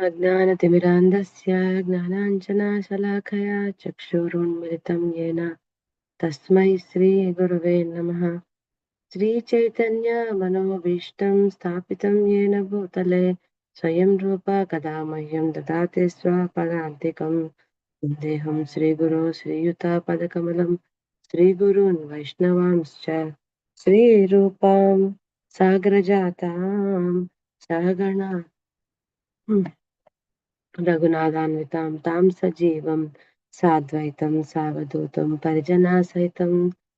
अज्ञानतिमिरान्धस्य ज्ञानाञ्जनशलाकया चक्षुरुन्मिलितं येन तस्मै श्रीगुरवे नमः। श्रीचैतन्यमनोभीष्टं स्थापितं येन भूतले स्वयं रूप कदा मह्यं ददाति स्वपदान्तिकं। वन्देऽहं श्रीगुरो श्रीयुतापदकमलं श्रीगुरून् वैष्णवांश्च श्रीरूपां सागरजातां सहगणा रघुनाथान्वितां तां सजीवं साद्वैतं सावधूतं परिजनासहितं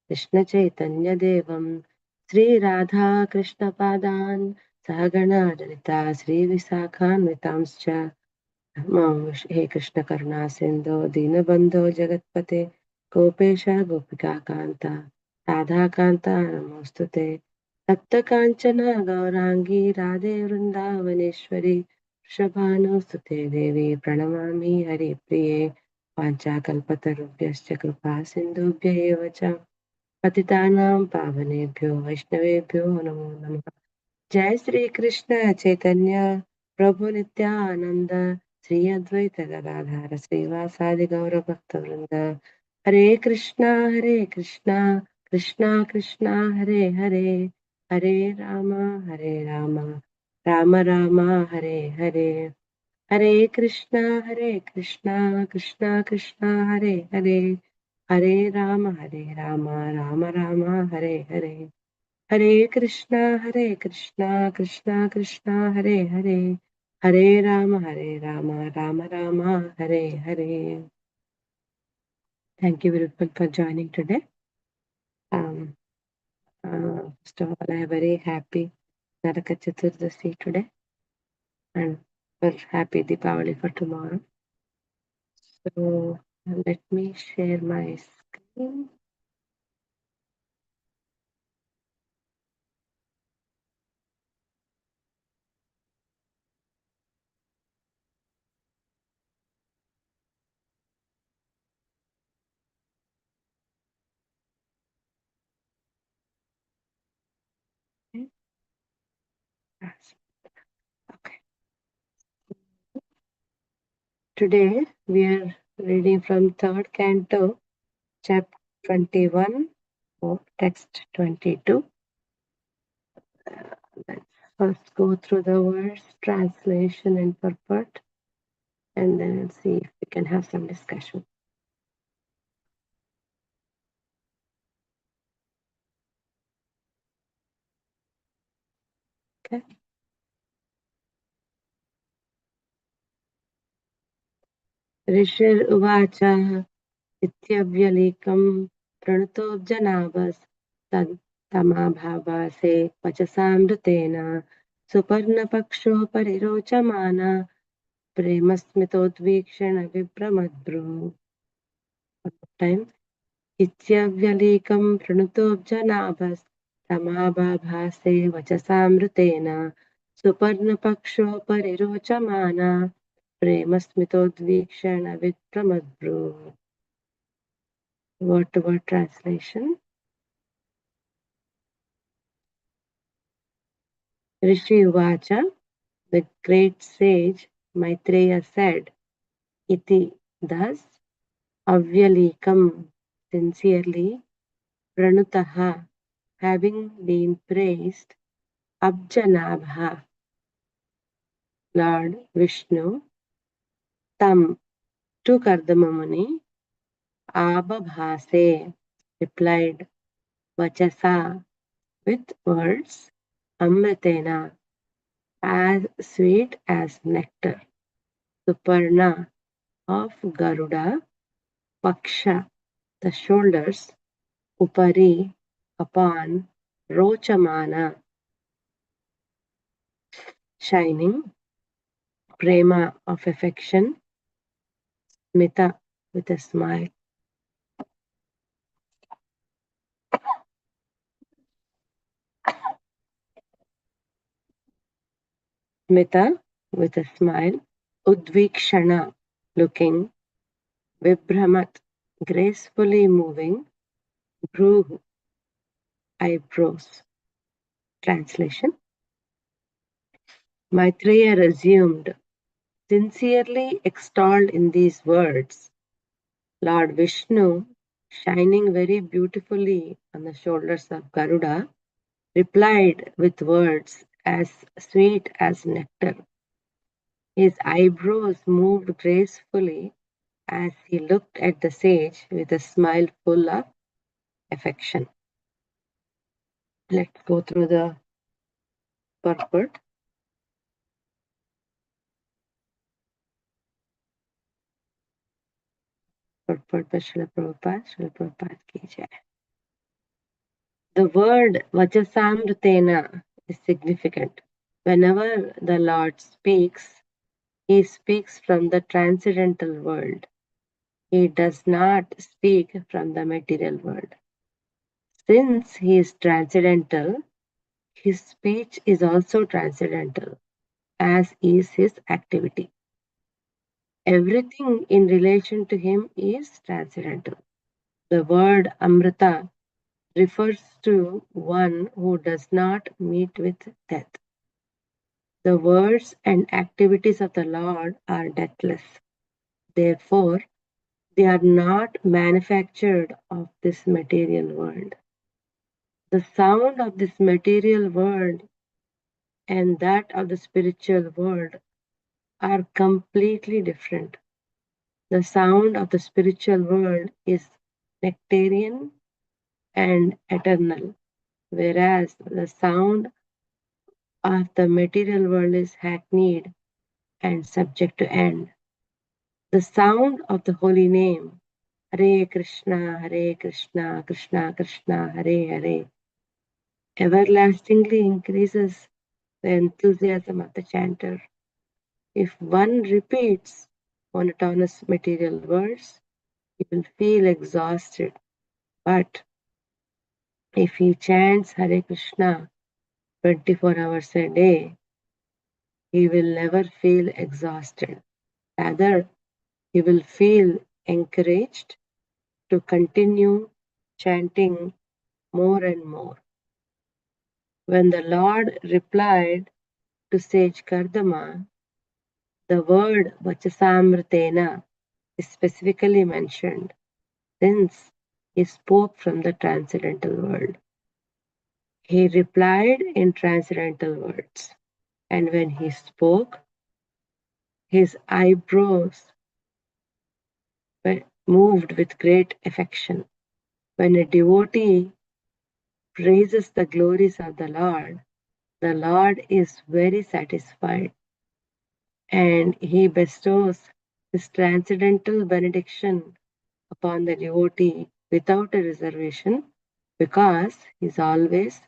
कृष्णचैतन्यदेवं श्रीराधाकृष्णपादान् सहगणा ललिता श्रीविशाखान्वितांश्च। हे कृष्ण करुणा सिन्धो दीनबन्धो जगत्पते गोपेश गोपिकान्त राधाकान्ता नमोऽस्तुते। तप्तकाञ्चन गौराङ्गी राधे वृन्दावनेश्वरी वृषभानुसुते देवी प्रणमामि हरिप्रिये। वाञ्छाकल्पतरुभ्यश्च कृपा सिन्धुभ्य एव च पतितानां पावनेभ्यो वैष्णवेभ्यो नमो नमः। जय श्री कृष्ण चैतन्य प्रभु नित्यानंद श्री अद्वैत गदाधर श्रीवासादि गौर भक्तवृंद। हरे कृष्णा कृष्णा कृष्णा हरे हरे, हरे राम राम राम हरे हरे। हरे कृष्णा कृष्णा कृष्णा हरे हरे, हरे राम राम राम हरे हरे। हरे कृष्णा कृष्णा कृष्णा हरे हरे, हरे Ram Ram Ram Hare Hare. Thank you very much for joining today. First of all, I am very happy Naraka Chaturdasi today, and we're happy Deepavali for tomorrow. So let me share my screen. Okay. Today we are reading from third canto, chapter 21, text 22. Let's first go through the words, translation, and purport, and then we'll see if we can have some discussion. Okay. ऋषिर् उवाच इत्यव्यलीकं प्रणतोऽब्जनाभस् तमाभाभासे वचसामृतेन सुपर्णपक्षो परिरोचमान प्रेमस्मितोद्वीक्षण विभ्रमद्भ्रू। इत्यव्यलीकं प्रणतोऽब्जनाभस् तमाभाभासे वचसामृतेन सुपर्णपक्षो परिरोचमान प्रेमस्मितोद्वीक्षण विभ्रमद्भ्रू। Word to word translation. Rishi Uvacha, the great sage Maitreya said, iti, thus, avyalikam, sincerely, pranutaha, having been praised, abjanabha, Lord Vishnu, tam, to Kardamamuni, abhabhase, replied, vachasa, with words, amritena, as sweet as nectar, suparna, of Garuda, paksha, the shoulders, upari, upon, rochamana, shining, prema, of affection, smita, with a smile. Smita, with a smile, udvikshana, looking, vibhramat, gracefully moving, bhru, eyebrows. Translation. Maitreya resumed, sincerely extolled in these words. Lord Vishnu, shining very beautifully on the shoulders of Garuda, replied with words as sweet as nectar. His eyebrows moved gracefully as he looked at the sage with a smile full of affection. Let's go through the purport. Purport by Srila Prabhupada. Srila Prabhupada ki jai. The word Vachasamritena is significant. Whenever the Lord speaks, he speaks from the transcendental world. He does not speak from the material world. Since he is transcendental, his speech is also transcendental, as is his activity. Everything in relation to him is transcendental. The word Amrita refers to one who does not meet with death. The words and activities of the Lord are deathless. Therefore, they are not manufactured of this material world. The sound of this material world and that of the spiritual world are completely different. The sound of the spiritual world is nectarian and eternal, whereas the sound of the material world is hackneyed and subject to end. The sound of the holy name, Hare Krishna, Krishna Krishna, Hare Hare, everlastingly increases the enthusiasm of the chanter. If one repeats monotonous material words, he will feel exhausted. But if he chants Hare Krishna 24 hours a day, he will never feel exhausted. Rather, he will feel encouraged to continue chanting more and more. When the Lord replied to sage Kardama, the word Vachasamritena is specifically mentioned since he spoke from the transcendental world. He replied in transcendental words, and when he spoke, his eyebrows were moved with great affection. When a devotee praises the glories of the Lord is very satisfied, and he bestows his transcendental benediction upon the devotee without a reservation, because he is always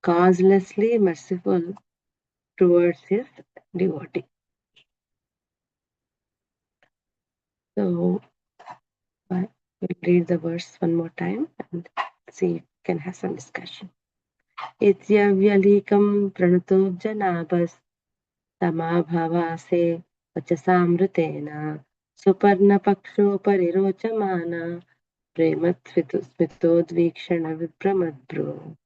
causelessly merciful towards his devotee. So we'll read the verse one more time and see if we can have some discussion. Ityavyalikam pranutobjanabas tamaභavase vachasamritena suparnapaksho parirochamana prematvidodvikshana vipramadbro.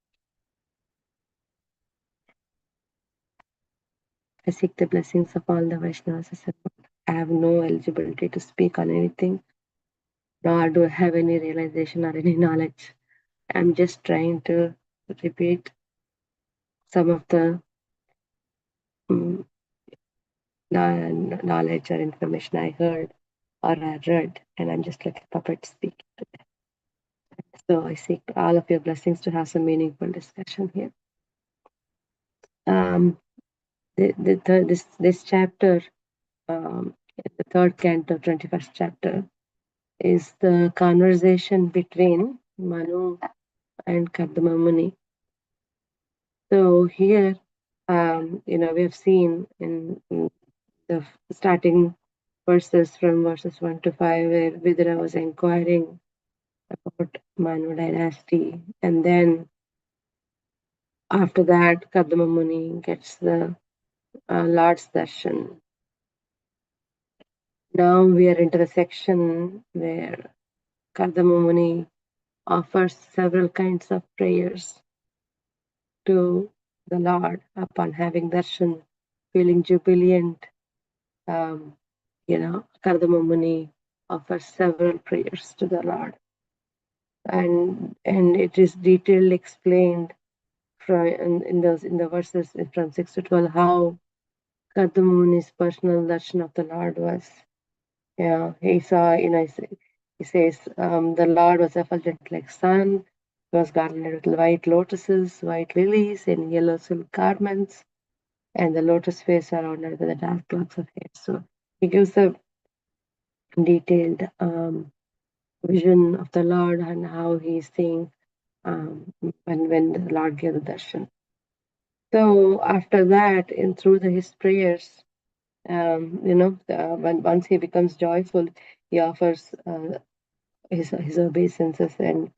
I seek the blessings of all the Vaishnavas. I have no eligibility to speak on anything, nor do I have any realization or any knowledge. I'm just trying to repeat some of the knowledge or information I heard or I read, and I'm just like a puppet speaking. So I seek all of your blessings to have some meaningful discussion here. This chapter, the third canto, 21st chapter, is the conversation between Manu and Kardama Muni. So here, we have seen in the starting verses from verses 1 to 5, where Vidura was inquiring about Manu dynasty, and then after that, Kardama Muni gets the Lord's darshan. Now we are into the section where Kardama Muni offers several kinds of prayers to the Lord upon having darshan, feeling jubilant Kardama Muni offers several prayers to the Lord, and it is detailed explained from in the verses from 6 to 12 how Kardama Muni's personal darshan of the Lord was. Yeah, he saw, he says, the Lord was effulgent like sun. He was garlanded with white lotuses, white lilies, and yellow silk garments, and the lotus face surrounded with the dark locks of hair. So he gives a detailed vision of the Lord and how he is seeing when the Lord gave the darshan. So after that, and through his prayers, once he becomes joyful, he offers his obeisances, and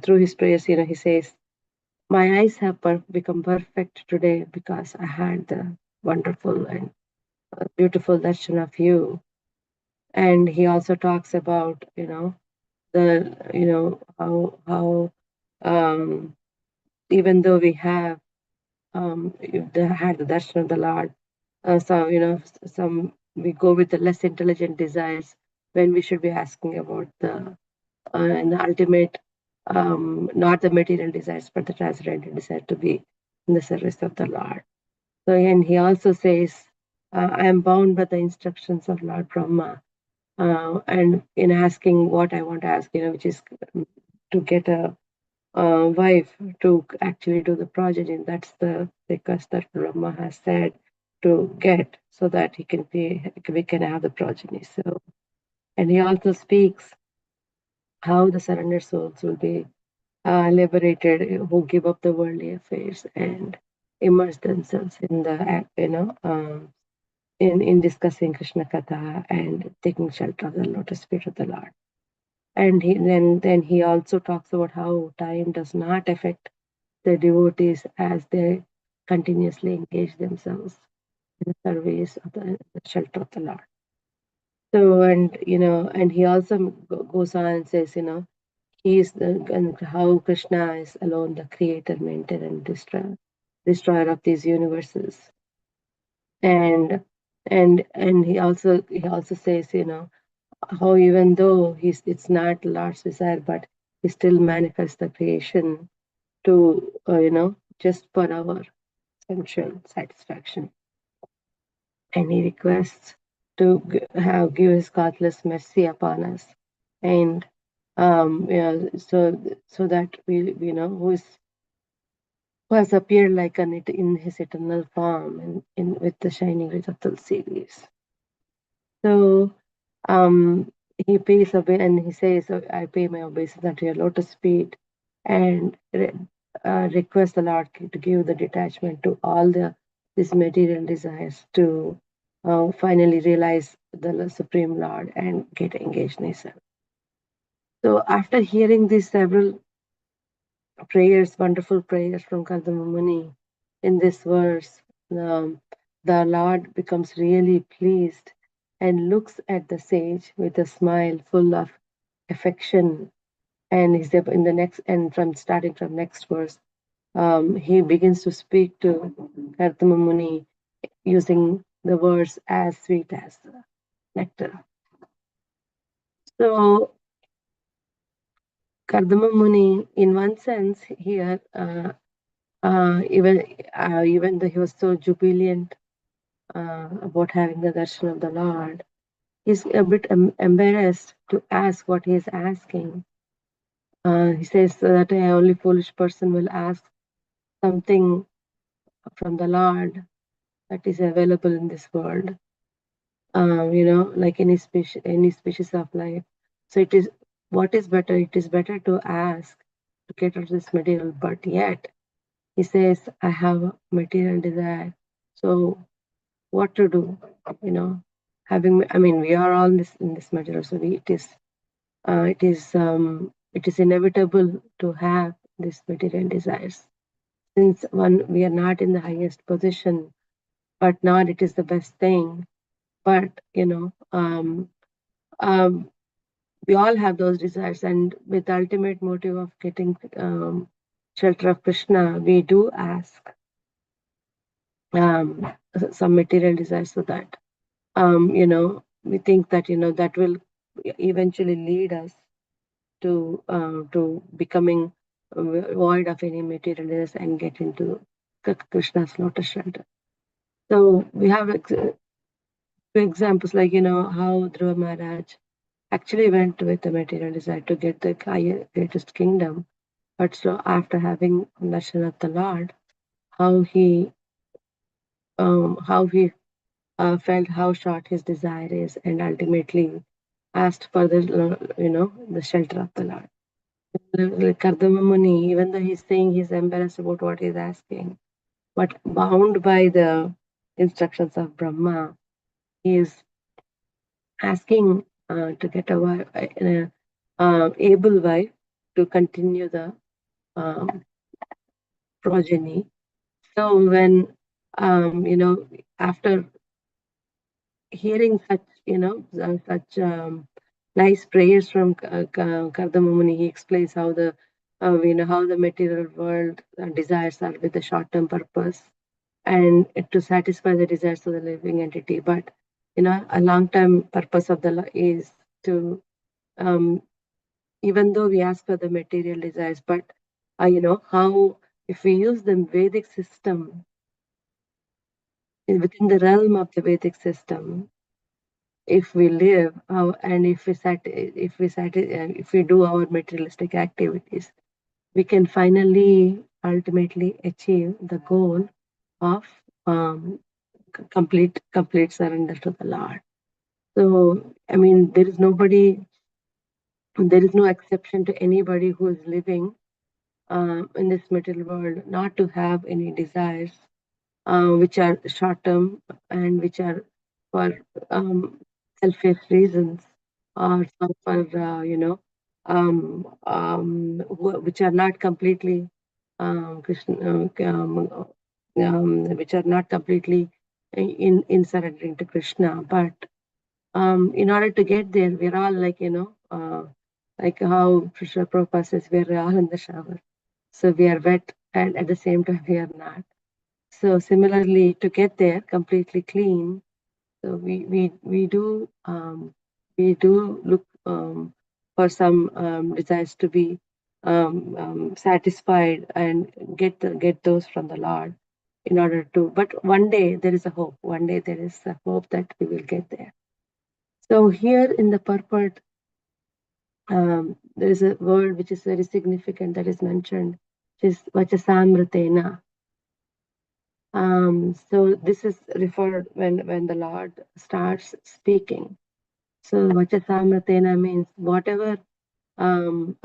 through his prayers, he says, "My eyes have become perfect today because I had the wonderful and beautiful darshan of you." And he also talks about how even though we have had the darshan of the Lord, some we go with the less intelligent desires when we should be asking about the and the ultimate, not the material desires, but the transcendental desire to be in the service of the Lord. So, and he also says, I am bound by the instructions of Lord Brahma. And in asking what I want to ask, which is to get a wife to actually do the progeny. That's the request that Brahma has said to get, so that we can have the progeny. So, and he also speaks how the surrendered souls will be liberated, who give up the worldly affairs and immerse themselves in the in discussing Krishna Katha and taking shelter of the lotus feet of the Lord. And then he also talks about how time does not affect the devotees as they continuously engage themselves in the service of the shelter of the Lord. So, and he also goes on and says, he is and how Krishna is alone the creator, maintainer, and destroyer of these universes. And he also says, how even though it's not Lord's desire, but he still manifests the creation to just for our sensual satisfaction. And he requests to give his godless mercy upon us, and so that who has appeared like in his eternal form, and with the shining rays of Tulsi leaves. So he pays and he says, I pay my obeisance unto your lotus feet, and request the Lord to give the detachment to all these material desires to finally realize the Supreme Lord and get engaged in His service. So after hearing these several prayers, wonderful prayers from Kardama Muni, in this verse, the Lord becomes really pleased and looks at the sage with a smile full of affection. And he's in the next, and from starting from next verse, he begins to speak to Kardama Muni using the words as sweet as nectar. So Kardama Muni, in one sense, here, even though he was so jubilant about having the darshan of the Lord, he's a bit embarrassed to ask what he is asking. He says that a only foolish person will ask something from the Lord that is available in this world. Like any species of life. So it is what is better. It is better to ask to get out of this material, but yet he says, I have material desire. So what to do? We are all in this material, so it is inevitable to have these material desires. Since we are not in the highest position, but not it is the best thing. But we all have those desires, and with the ultimate motive of getting shelter of Krishna, we do ask some material desires for that. we think that that will eventually lead us to becoming void of any materialness and get into Krishna's lotus shelter. So we have two examples, like how Dhruva Maharaj actually went with the material desire to get the greatest kingdom, but so after having darshan of the Lord, how he felt how short his desire is, and ultimately asked for the shelter of the Lord. Like Kardama Muni, even though he's saying he's embarrassed about what he's asking, but bound by the instructions of Brahma, he is asking to get a wife, able wife to continue the progeny. So when after hearing such such nice prayers from Kardama Muni, he explains how the how the material world desires are with a short-term purpose, and to satisfy the desires of the living entity. But a long-term purpose of the is to even though we ask for the material desires, but how if we use the Vedic system within the realm of the Vedic system, if we live and if we do our materialistic activities, we can finally ultimately achieve the goal of complete surrender to the Lord. So I mean, there is no exception to anybody who is living in this material world not to have any desires which are short term and which are for selfish reasons, or some for which are not completely Krishna, which are not completely in surrendering to Krishna. But in order to get there, we're all like like how Krishna Prabhupada says, we're all in the shower, so we are wet, and at the same time we are not. So similarly, to get there completely clean, so we do look for some desires to be satisfied and get those from the Lord in order to. But one day there is a hope. One day there is a hope that we will get there. So here in the purport, there is a word which is very significant that is mentioned, which is vachasamritena. So this is referred when the Lord starts speaking. So vachasamritena means whatever the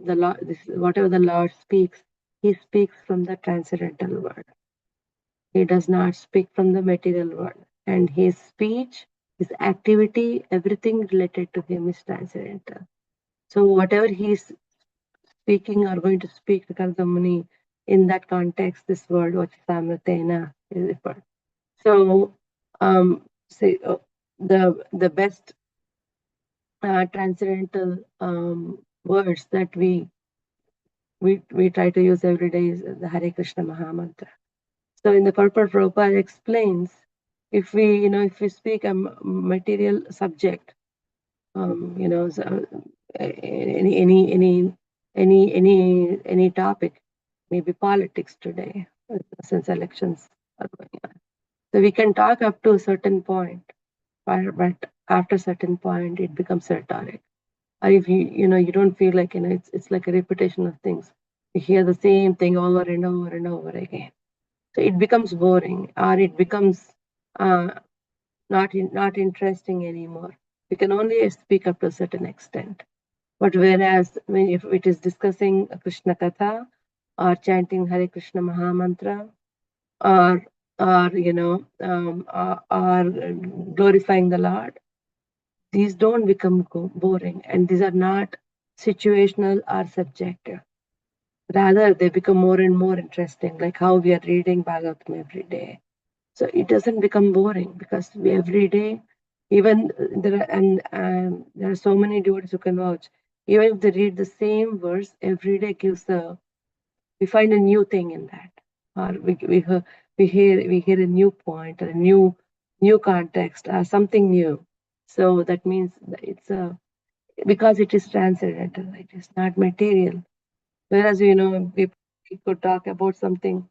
Lord, whatever the Lord speaks, He speaks from the transcendental world. He does not speak from the material world, and His speech, His activity, everything related to Him is transcendental. So whatever He's speaking or going to speak to Kardamuni, in that context, this word vachasamritena is referred. So, say the best transcendental words that we try to use every day is the Hare Krishna Mahamantra. So, in the purport, Prabhupada explains, if we speak a material subject, so, any topic, maybe politics today, since elections are going on. So we can talk up to a certain point, but after a certain point, it becomes rhetoric. Or if you don't feel like it's like a repetition of things. You hear the same thing over and over and over again. So it becomes boring, or it becomes uh, not interesting anymore. We can only speak up to a certain extent. But whereas if it is discussing Krishna Katha, or chanting Hare Krishna Mahamantra, or or glorifying the Lord, these don't become boring, and these are not situational or subjective. Rather, they become more and more interesting, like how we are reading Bhagavatam every day. So it doesn't become boring, because we every day, even there are so many devotees who can vouch. Even if they read the same verse every day, we find a new thing in that, or we hear a new point, or a new context, something new. So that means it's because it is transcendental, it is not material. Whereas, we could talk about something.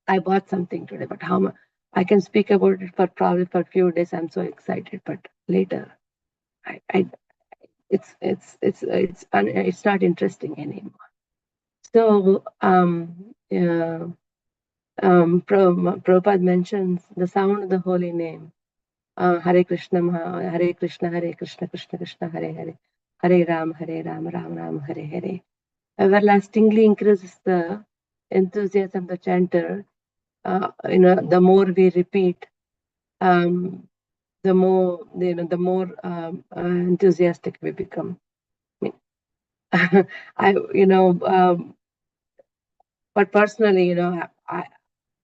I bought something today, but how much I can speak about it for probably for a few days. I'm so excited, but later, I it's not interesting anymore. So, Prabhupada mentions the sound of the holy name. Hare Krishna, Hare Krishna, Hare Krishna, Krishna Krishna, Hare Hare, Hare Ram, Ram Ram, Hare Hare. Everlastingly increases the enthusiasm of the chanter. The more we repeat, the more enthusiastic we become. But personally,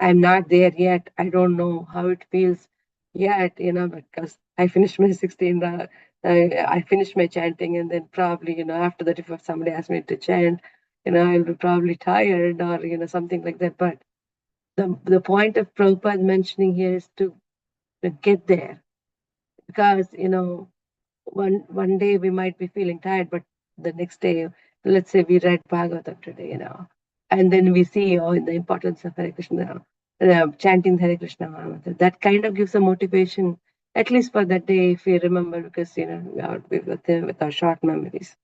I'm not there yet. I don't know how it feels yet, because I finished my 16. I finished my chanting, and then probably, after that, if somebody asks me to chant, I'll be probably tired or something like that. But the point of Prabhupada mentioning here is to get there, because one day we might be feeling tired, but the next day, let's say we read Bhagavatam today, and then we see the importance of Hare Krishna, chanting Hare Krishna Mahamantra. That kind of gives a motivation, at least for that day, if we remember, because we are with our short memories.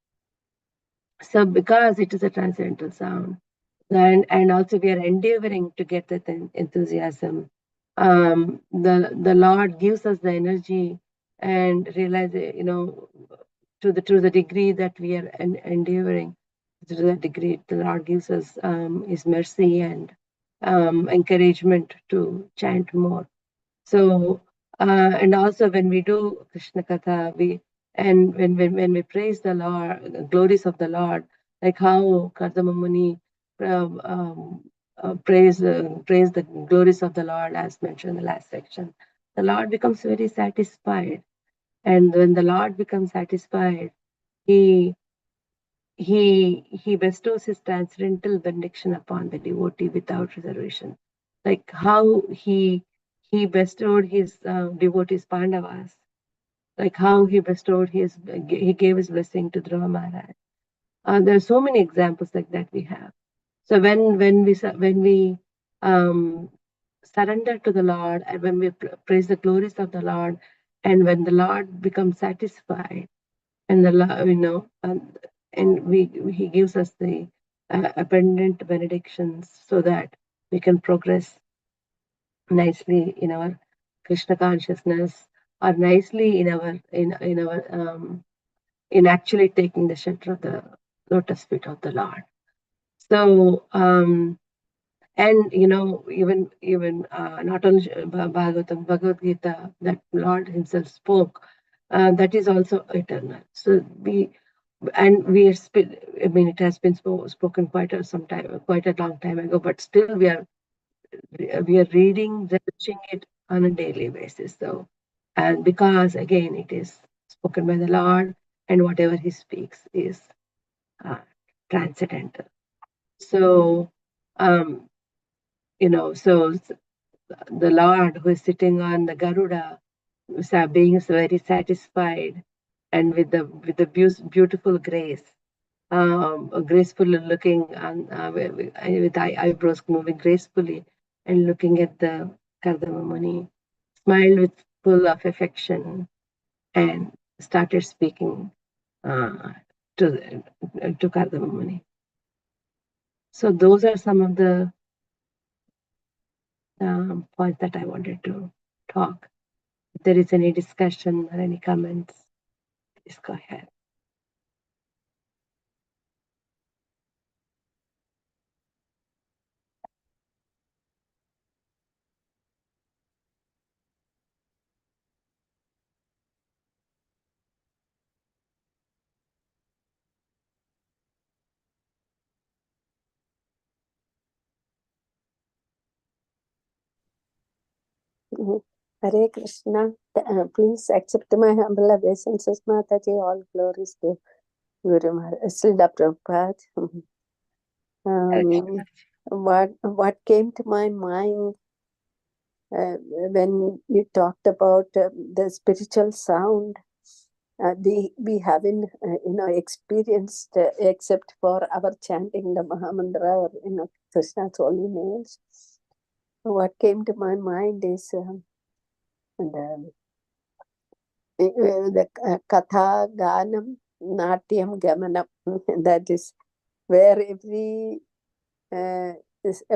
So because it is a transcendental sound, and also we are endeavoring to get that enthusiasm, the Lord gives us the energy and realize, to the degree that we are endeavoring, to the degree the Lord gives us His mercy and encouragement to chant more. So, and also when we do Krishna Katha, when we praise the Lord, the glories of the Lord, like how Kardama Muni praise the glories of the Lord, as mentioned in the last section, the Lord becomes very satisfied. And when the Lord becomes satisfied, he he bestows his transcendental benediction upon the devotee without reservation, like how he bestowed his devotees Pandavas, like how he gave his blessing to Dhruva Maharaj. There are so many examples like that we have. So when we um, surrender to the Lord, and when we praise the glories of the Lord, and when the Lord becomes satisfied, and and he gives us the abundant benedictions so that we can progress nicely in our Krishna consciousness, or nicely in actually taking the shelter of the lotus feet of the Lord. So and even not only Bhagavatam, Bhagavad Gita, that Lord Himself spoke, that is also eternal. So we are still, I mean, it has been spoken quite a long time ago, but still we are reading, researching it on a daily basis. So, and because again, it is spoken by the Lord, and whatever He speaks is uh, transcendental. So, so the Lord who is sitting on the Garuda, being very satisfied, and with the beautiful grace, gracefully looking with eyebrows moving gracefully, and looking at the Kardama Muni, smiled with full of affection, and started speaking to Kardama Muni. So those are some of the points that I wanted to talk. If there is any discussion or any comments, please go ahead. Hare Krishna. Please accept my humble obeisances, Mataji. All glories to Guru Maharaj, Srila Prabhupada. What came to my mind when you talked about the spiritual sound, we haven't experienced except for our chanting the Mahamantra or Krishna's holy names. What came to my mind is the Katha Ganam Natyam Gamanam. That is where every a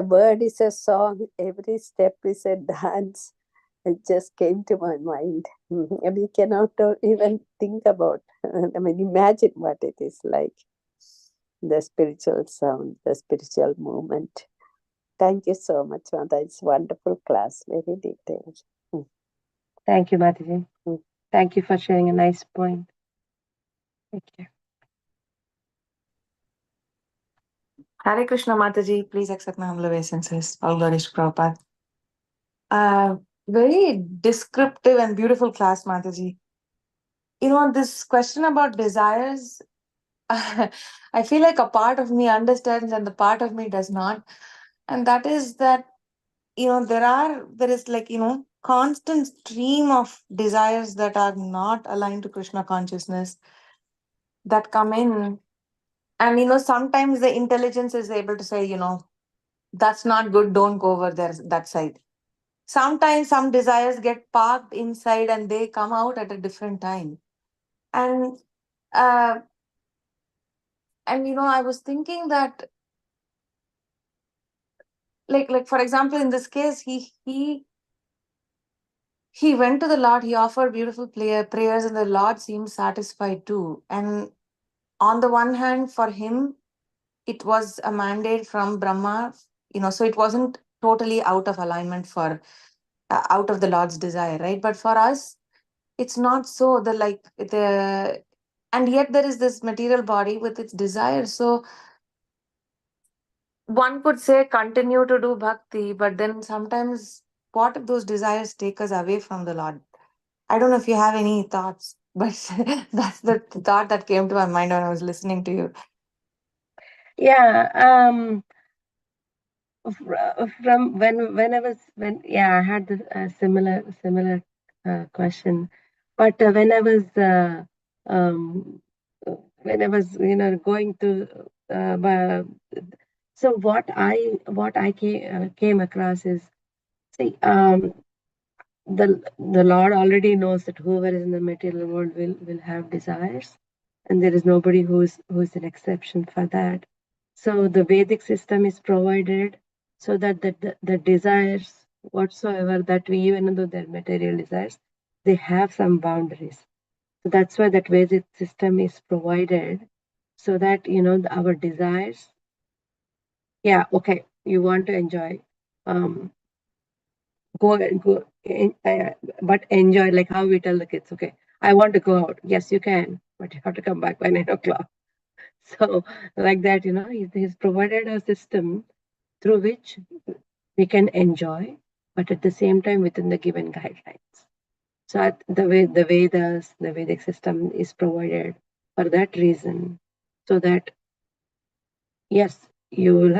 word is a song, every step is a dance. It just came to my mind. We cannot even think about, imagine what it is like. The spiritual sound, the spiritual movement. Thank you so much, Mata. It's wonderful class, very detailed. Thank you, Mataji. Thank you for sharing a nice point. Thank you. Hare Krishna Mataji, please accept my humble obeisances. All glories to Prabhupada. Very descriptive and beautiful class, Mataji. This question about desires, I feel like a part of me understands and the part of me does not. And that is that, there is constant stream of desires that are not aligned to Krishna consciousness that come in. And, sometimes the intelligence is able to say, that's not good, don't go over there, that side. Sometimes some desires get parked inside and they come out at a different time. And I was thinking that, like for example, in this case, he went to the Lord, he offered beautiful prayers, and the Lord seemed satisfied too. And on the one hand, for him, it was a mandate from Brahma, so it wasn't totally out of alignment for out of the Lord's desire, right? But for us, it's not so. And yet there is this material body with its desires. So one could say continue to do bhakti, but then sometimes what if those desires take us away from the Lord? I don't know if you have any thoughts, but that's the thought that came to my mind when I was listening to you. Yeah. From I had this similar question, but when I was going to so what I came across is, see, the Lord already knows that whoever is in the material world will have desires, and there is nobody who's an exception for that. So the Vedic system is provided so that the desires whatsoever that we, even though they're material desires, they have some boundaries. So that's why that Vedic system is provided, so that our desires. Yeah, okay, you want to enjoy. Go, but enjoy, like how we tell the kids, okay, I want to go out. Yes, you can, but you have to come back by 9 o'clock. So like that, he's provided a system through which we can enjoy, but at the same time within the given guidelines. So the Vedas, the Vedic system is provided for that reason, so that yes, you will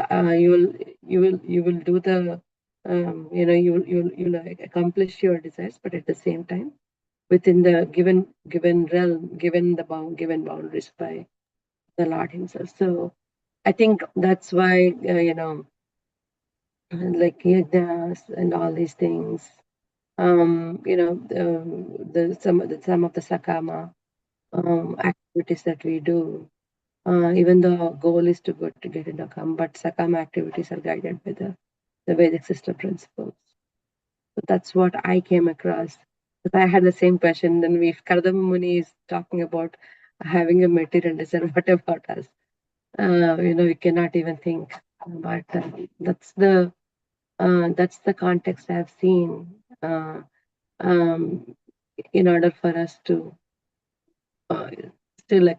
do the you'll accomplish your desires, but at the same time within the given realm, given boundaries by the Lord Himself. So I think that's why like yajnas and all these things, some of the sakama activities that we do. Even the goal is to get into come, but sakama activities are guided by the Vedic system principles. So that's what I came across. But I had the same question. Then if Kardama Muni is talking about having a material desire, what about us? We cannot even think. But that's the context I've seen. In order for us to still,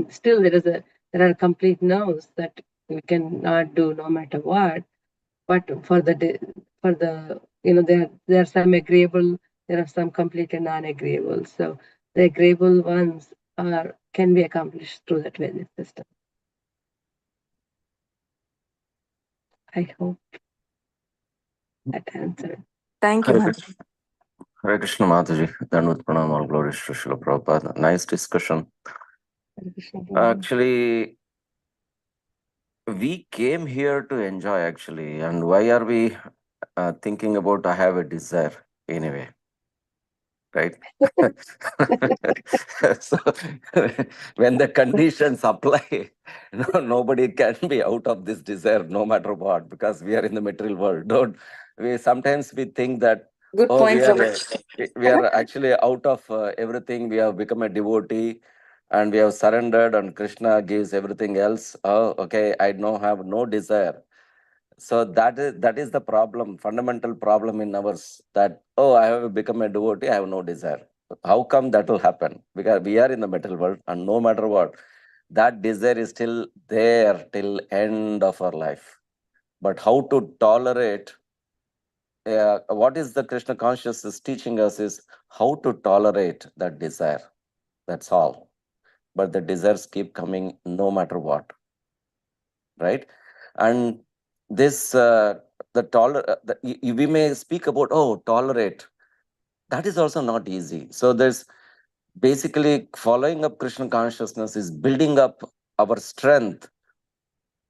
still there are complete no's that we cannot do no matter what. But for the there are some agreeable, there are some completely non-agreeable. So the agreeable ones can be accomplished through that Vedic system. I hope that answered. Thank you, Hare Mataji. Krishna, Hare Krishna Mataji. Dandavat Pranam, all glories to Srila Prabhupada. Nice discussion. Hare Krishna, Prabhu. Actually, we came here to enjoy actually. And why are we thinking about I have a desire anyway? Right? So when the conditions apply, nobody can be out of this desire no matter what, because we are in the material world. Don't we sometimes we think that Good oh point, Prabhu. we are actually out of everything. We have become a devotee and we have surrendered, and Krishna gives everything else. Oh, okay, I don't have no desire. So that is the problem, fundamental problem in ours, that oh, I have become a devotee, I have no desire. How come that will happen? Because we are in the material world, and no matter what, that desire is still there till end of our life. But how to tolerate, what is the Krishna consciousness teaching us is how to tolerate that desire. That's all. But the desires keep coming no matter what, right? And this we may speak about oh, tolerate. That is also not easy. So there's basically following up Krishna consciousness is building up our strength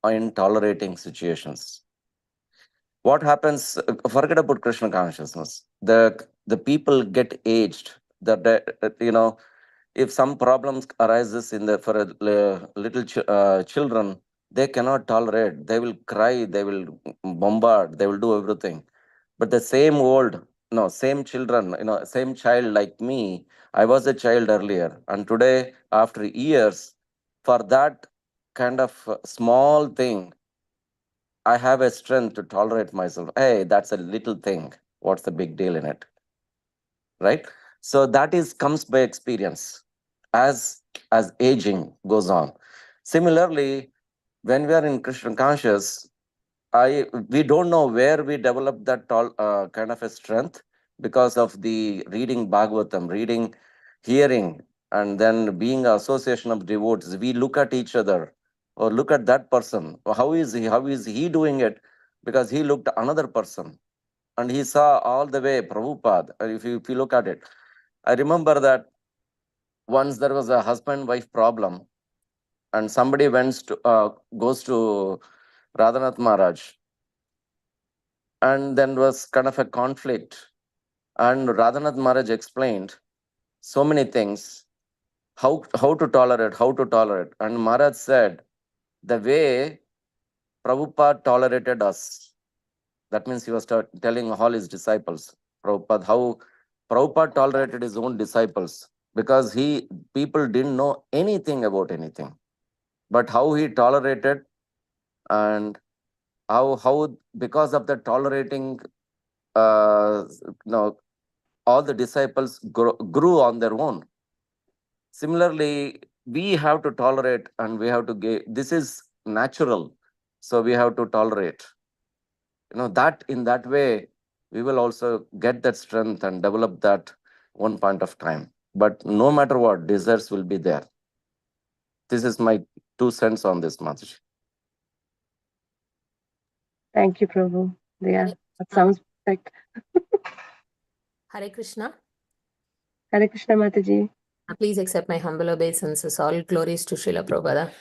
in tolerating situations. What happens? Forget about Krishna consciousness. The people get aged. If some problems arises in the for a little children, they cannot tolerate. They will cry. They will bombard. They will do everything. But the same children, same child like me. I was a child earlier, and today, after years, for that kind of small thing, I have a strength to tolerate myself. Hey, that's a little thing. What's the big deal in it? Right? So that is comes by experience as aging goes on. Similarly, when we are in Krishna conscious, we don't know where we develop that kind of a strength because of the reading Bhagavatam, reading, hearing, and then being an association of devotees. We look at each other or look at that person. How is he? How is he doing it? Because he looked at another person and he saw all the way Prabhupada. If you look at it, I remember that once there was a husband-wife problem, and somebody goes to Radhanath Maharaj, and then was kind of a conflict. And Radhanath Maharaj explained so many things, how to tolerate. And Maharaj said, the way Prabhupada tolerated us, that means he was telling all his disciples, how Prabhupada tolerated his own disciples, because people didn't know anything about anything. But how he tolerated, and how because of the tolerating, uh, all the disciples grew on their own. Similarly, we have to tolerate and we have to give. This is natural. So we have to tolerate. That in that way, we will also get that strength and develop that one point of time. But no matter what, desires will be there. This is my 2 cents on this, Mataji. Thank you, Prabhu. Yeah, Hare that Krishna. sounds like Hare Krishna. Hare Krishna, Mataji. Please accept my humble obeisances. All glories to Srila Prabhupada.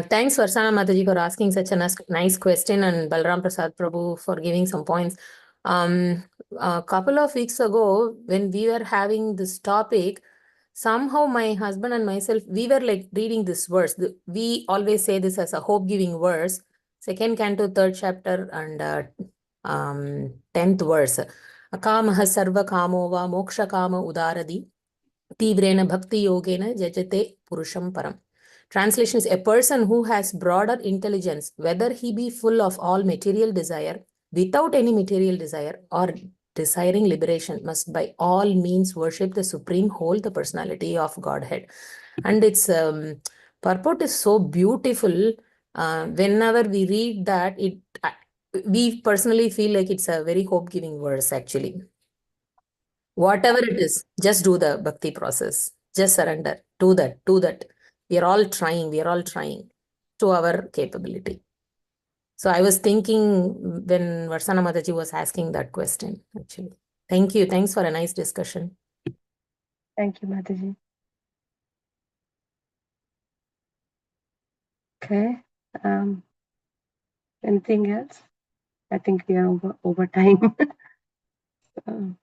Thanks, Varsana Mataji, for asking such a nice question, and Balram Prasad Prabhu for giving some points. A couple of weeks ago, when we were having this topic, somehow my husband and myself, we were like reading this verse. We always say this as a hope-giving verse. 2nd canto, 3rd chapter, and 10th verse. Akamaha sarva kamo va moksha kama udaradi. Tivrena bhakti yogena jajate purusham param. Translation is, a person who has broader intelligence, whether he be full of all material desire, without any material desire, or desiring liberation, must by all means worship the supreme whole, the personality of Godhead. And its purport is so beautiful. Whenever we read that, we personally feel like it's a very hope-giving verse, actually. Whatever it is, just do the bhakti process. Just surrender. Do that. We are all trying to our capability. So I was thinking when Varsana Mataji was asking that question, actually. Thank you. Thanks for a nice discussion. Thank you, Mataji. Okay. Anything else? I think we are over time. So,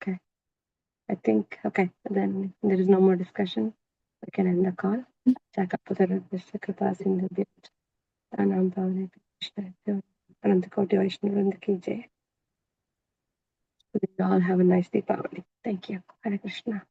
okay. I think, okay, then there is no more discussion. We can end the call. Pranam Bhavane Krishna. Anantakoti Vaishnavanda ki jai. You all have a nice Deepavali. Thank you. Hare Krishna.